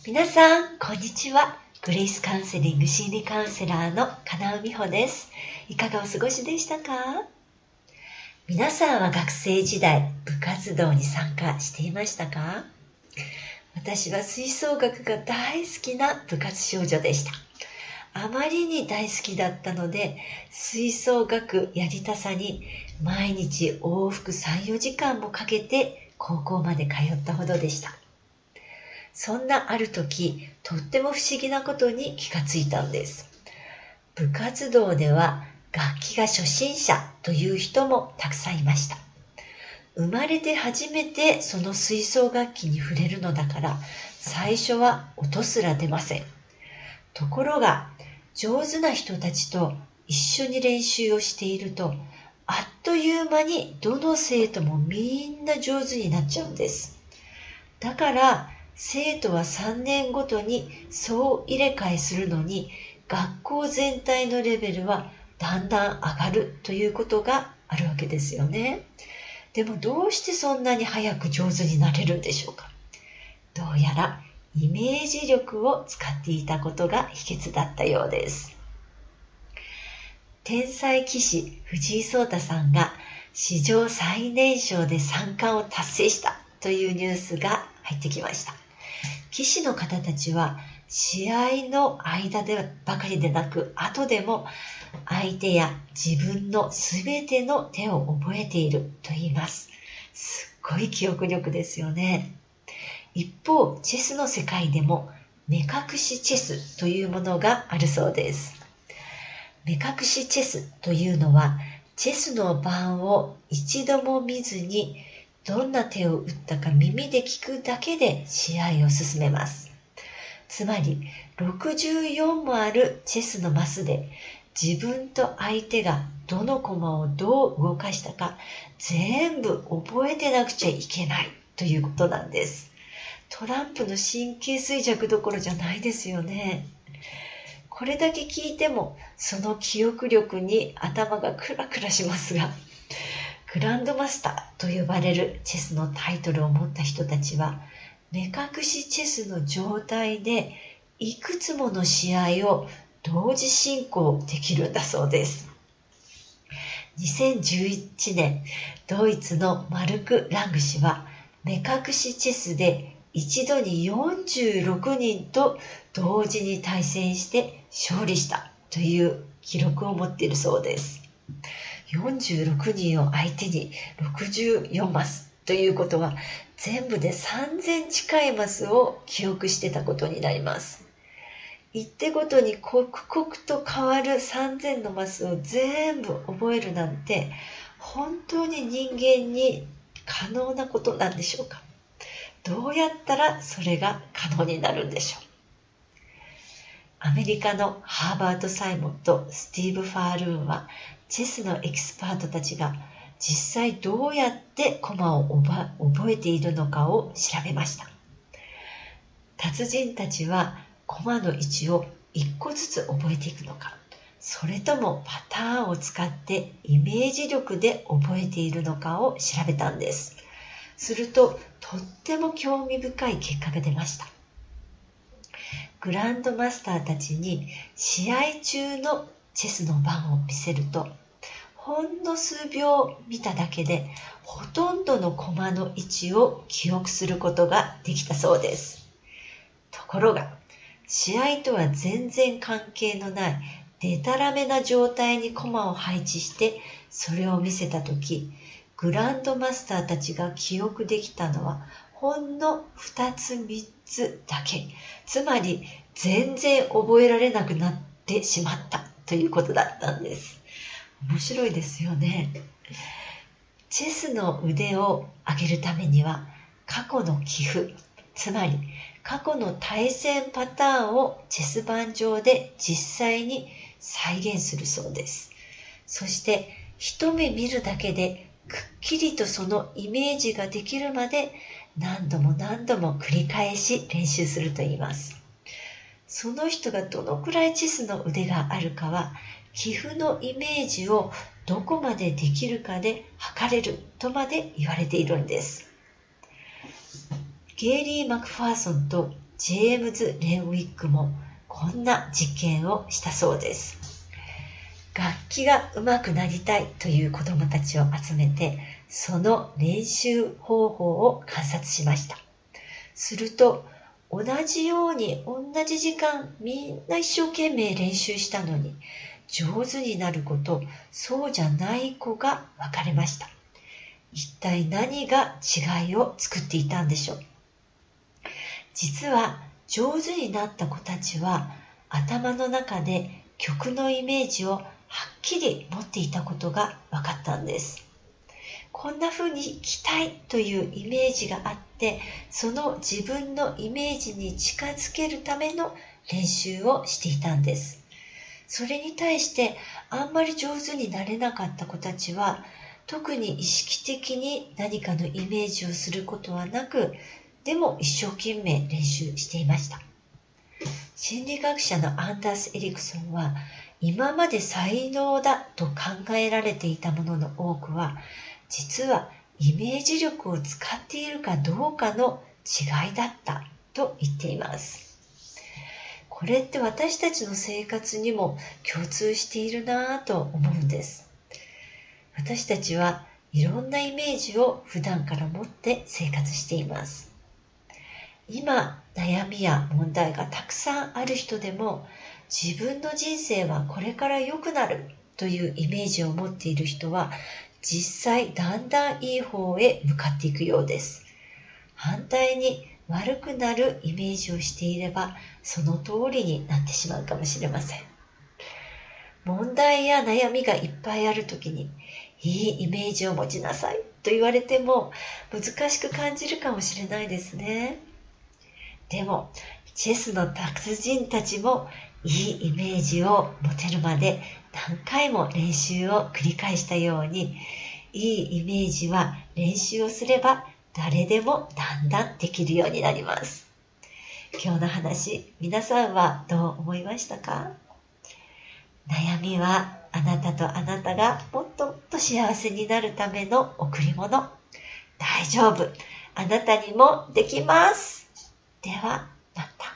皆さん、こんにちは。グレイスカウンセリング心理カウンセラーの金尾美穂です。いかがお過ごしでしたか？皆さんは学生時代、部活動に参加していましたか？私は吹奏楽が大好きな部活少女でした。あまりに大好きだったので、吹奏楽やりたさに毎日往復3、4時間もかけて高校まで通ったほどでした。そんなある時、とっても不思議なことに気がついたんです。部活動では楽器が初心者という人もたくさんいました。生まれて初めてその吹奏楽器に触れるのだから、最初は音すら出ません。ところが、上手な人たちと一緒に練習をしていると、あっという間にどの生徒もみんな上手になっちゃうんです。だから、生徒は3年ごとに総入れ替えするのに、学校全体のレベルはだんだん上がるということがあるわけですよね。でもどうしてそんなに早く上手になれるんでしょうか。どうやらイメージ力を使っていたことが秘訣だったようです。天才棋士藤井聡太さんが史上最年少で三冠を達成したというニュースが入ってきました。棋士の方たちは試合の間でばかりでなく後でも相手や自分のすべての手を覚えていると言います。すっごい記憶力ですよね。一方、チェスの世界でも目隠しチェスというものがあるそうです。目隠しチェスというのはチェスの盤を一度も見ずにどんな手を打ったか耳で聞くだけで試合を進めます。つまり64もあるチェスのマスで自分と相手がどの駒をどう動かしたか全部覚えてなくちゃいけないということなんです。トランプの神経衰弱どころじゃないですよね。これだけ聞いてもその記憶力に頭がクラクラしますが、グランドマスターと呼ばれるチェスのタイトルを持った人たちは目隠しチェスの状態でいくつもの試合を同時進行できるんだそうです。2011年、ドイツのマルク・ラング氏は目隠しチェスで一度に46人と同時に対戦して勝利したという記録を持っているそうです。46人を相手に64マスということは全部で3000近いマスを記憶してたことになります。一手ごとに刻々と変わる3000のマスを全部覚えるなんて本当に人間に可能なことなんでしょうか。どうやったらそれが可能になるんでしょう。アメリカのハーバード・サイモンとスティーブ・ファールーンはチェスのエキスパートたちが実際どうやって駒を覚えているのかを調べました。達人たちは駒の位置を一個ずつ覚えていくのか、それともパターンを使ってイメージ力で覚えているのかを調べたんです。するととっても興味深い結果が出ました。グランドマスターたちに試合中のチェスの盤を見せると、ほんの数秒見ただけでほとんどの駒の位置を記憶することができたそうです。ところが、試合とは全然関係のないデタラメな状態に駒を配置してそれを見せたとき、グランドマスターたちが記憶できたのはほんの2つ3つだけ。つまり全然覚えられなくなってしまったということだったんです。面白いですよね。チェスの腕を上げるためには過去の棋譜、つまり過去の対戦パターンをチェス盤上で実際に再現するそうです。そして一目見るだけでくっきりとそのイメージができるまで何度も何度も繰り返し練習するといいます。その人がどのくらいチェスの腕があるかは棋譜のイメージをどこまでできるかで測れるとまで言われているんです。ゲイリー・マクファーソンとジェームズ・レンウィックもこんな実験をしたそうです。楽器が上手くなりたいという子どもたちを集めて、その練習方法を観察しました。すると、同じように同じ時間みんな一生懸命練習したのに、上手になる子とそうじゃない子が分かれました。一体何が違いを作っていたんでしょう。実は上手になった子たちは頭の中で曲のイメージをはっきり持っていたことが分かったんです。こんな風に弾きたいというイメージがあって、その自分のイメージに近づけるための練習をしていたんです。それに対してあんまり上手になれなかった子たちは、特に意識的に何かのイメージをすることはなく、でも一生懸命練習していました。心理学者のアンダース・エリクソンは、今まで才能だと考えられていたものの多くは、実はイメージ力を使っているかどうかの違いだったと言っています。これって私たちの生活にも共通しているなぁと思うんです。私たちはいろんなイメージを普段から持って生活しています。今、悩みや問題がたくさんある人でも、自分の人生はこれから良くなるというイメージを持っている人は、実際だんだんいい方へ向かっていくようです。反対に悪くなるイメージをしていれば、その通りになってしまうかもしれません。問題や悩みがいっぱいあるときに、いいイメージを持ちなさいと言われても難しく感じるかもしれないですね。でも、チェスの達人たちもいいイメージを持てるまで何回も練習を繰り返したように、いいイメージは練習をすれば誰でもだんだんできるようになります。今日の話、皆さんはどう思いましたか？悩みはあなたとあなたがもっともっと幸せになるための贈り物。大丈夫。あなたにもできます。では。